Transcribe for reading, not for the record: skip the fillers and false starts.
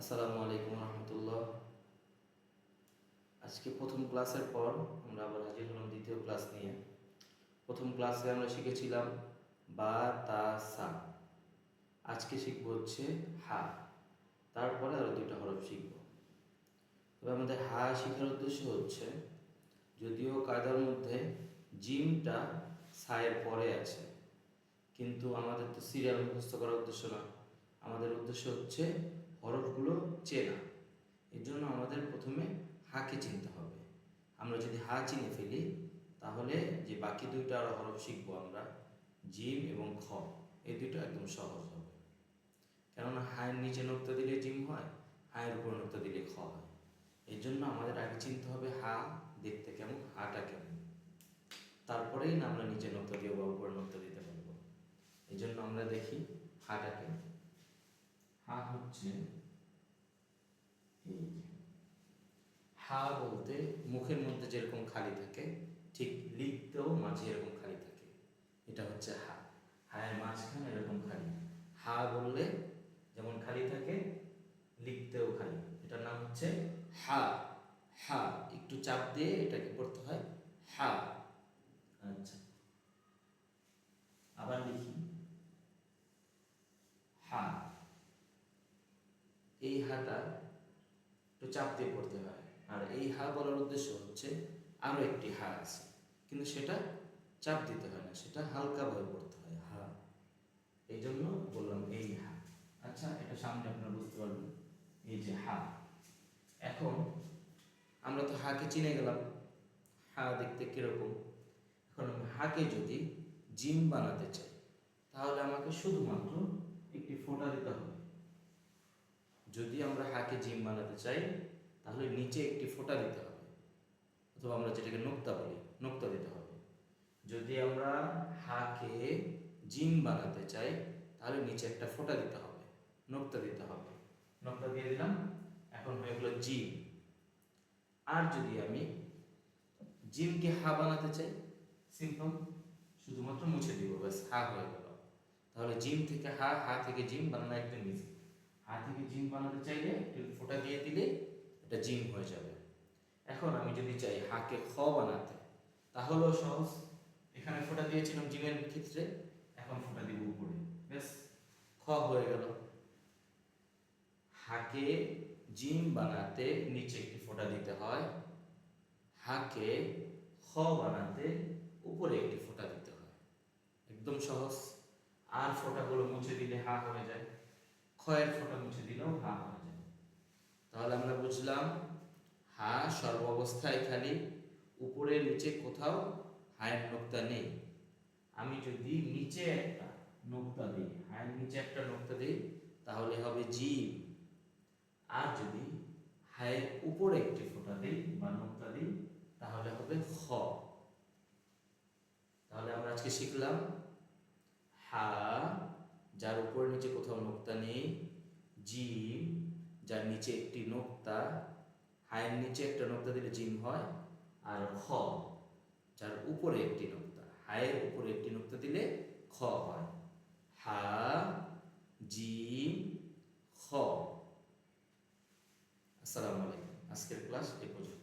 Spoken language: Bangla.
আসসালামু আলাইকুম রহমতুল্লাহ। আজকে প্রথম ক্লাসের পর আমরা আবার হাজির হলাম দ্বিতীয় ক্লাস নিয়ে। প্রথম ক্লাসে আমরা শিখেছিলাম বা তা সা। আজকে শিখবো হচ্ছে হা। তারপরে আরও দুইটা হরফ শিখবো। তবে আমাদের হা শেখার উদ্দেশ্য হচ্ছে, যদিও কায়দার মধ্যে জিমটা সায়ের পরে আছে, কিন্তু আমাদের তো সিরিয়াল মুখস্থ করার উদ্দেশ্য না। আমাদের উদ্দেশ্য হচ্ছে হরফগুলো চেনা। এর জন্য আমাদের প্রথমে হাকে চিনতে হবে। আমরা যদি হা চিনে ফেলি, তাহলে যে বাকি দুইটা আরও হরফ শিখবো আমরা, জিম এবং খ, এই দুটো একদম সহজ হবে। কেননা হায়ের নিচে নোক্তা দিলে জিম হয়, হায়ের উপর নোক্তা দিলে খ হয়। এই জন্য আমাদের আগে চিনতে হবে হা দেখতে কেমন, হাটা কেমন, তারপরেই না আমরা নিচে নোক্তা দিয়ে বা উপরে নোক্তা দিতে পারবো। এই জন্য আমরা দেখি হাটাকে। হা হচ্ছে এই, হা বলতে মুখের মধ্যে যেরকম খালি থাকে, ঠিক লিখতেও মাঝে এরকম খালি থাকে। এটা হচ্ছে হা। হায়ের মাঝখানে এরকম খালি। হা বললে যেমন খালি থাকে, লিখতেও খালি। এটার নাম হচ্ছে হা। হা একটু চাপ দিয়ে এটাকে পড়তে হয় হা। আচ্ছা, আবার লিখি হা। এই হাটা একটু চাপ দিয়ে পড়তে হয়। আর এই হা বলার উদ্দেশ্য হচ্ছে আরও একটি হা আছে, কিন্তু সেটা চাপ দিতে হয় না, সেটা হালকাভাবে পড়তে হয় হা। এই জন্য বললাম এই হা। আচ্ছা, এটা সামনে আপনারা বুঝতে পারবেন। এই যে হা। এখন আমরা তো হাকে চিনে গেলাম, হা দেখতে কিরকম। এখন আমি হাকে যদি জিম বানাতে চাই, তাহলে আমাকে শুধুমাত্র একটি ফোঁটা দিতে হবে। যদি আমরা হাকে জিম বানাতে চাই, তাহলে নিচে একটি ফোঁটা দিতে হবে, অথবা আমরা যেটাকে নোক্তা বলি, নোক্তা দিতে হবে। যদি আমরা হাকে জিম বানাতে চাই, তাহলে নিচে একটা ফোঁটা দিতে হবে, নোক্তা দিতে হবে। নোক্তা দিয়ে দিলাম, এখন হয়ে গেল জিম। আর যদি আমি জিমকে হা বানাতে চাই, সিম্পল, শুধুমাত্র মুছে দিব, ব্যাস হা হয়ে গেল। তাহলে জিম থেকে হা, হা থেকে জিম বানানো একদম ইজি। হা থেকে জিম বানাতে চাইলে একটু ফোঁটা দিয়ে দিলে এটা জিম হয়ে যাবে। এখন আমি যদি চাই হাকে খ বানাতে, তাহলেও সহজ। এখানে ফোঁটা দিয়েছিলাম জিমের ক্ষেত্রে, এখন ফোঁটা দিব উপরে, ব্যাস খ হয়ে গেল। হাকে জিম বানাতে নিচে একটি ফোঁটা দিতে হয়, হাকে খ বানাতে উপরে একটি ফোঁটা দিতে হয়। একদম সহজ। আর ফোঁটাগুলো মুছে দিলে হা হয়ে যায়, খয়ের ফোঁটা মুছে দিলেও হা হয়ে যায়। তাহলে আমরা বুঝলাম হা সর্বাবস্থায় খালি, উপরে নিচে কোথাও হায়ের নোক্তা নেই। আমি যদি নিচে একটা নোক্তা দিই, হায়ের নিচে একটা নোক্তা দিই, তাহলে হবে জিম। আর যদি হায়ের উপরে একটি ফোঁটা দিই বা নোক্তা দিই, তাহলে হবে খ। তাহলে আমরা আজকে শিখলাম হা, যার উপর নিচে কোথাও নোক্তা নেই, জিম, যার নিচে একটি নোক্তা, হায়ের নিচে একটা নোক্তা দিলে জিম হয়, আর খ, যার উপরে একটি নোক্তা, হায়ের উপরে একটি নোক্তা দিলে খ হয়। হা, জিম, খ। আসসালামু আলাইকুম। আজকের ক্লাস এ পর্যন্ত।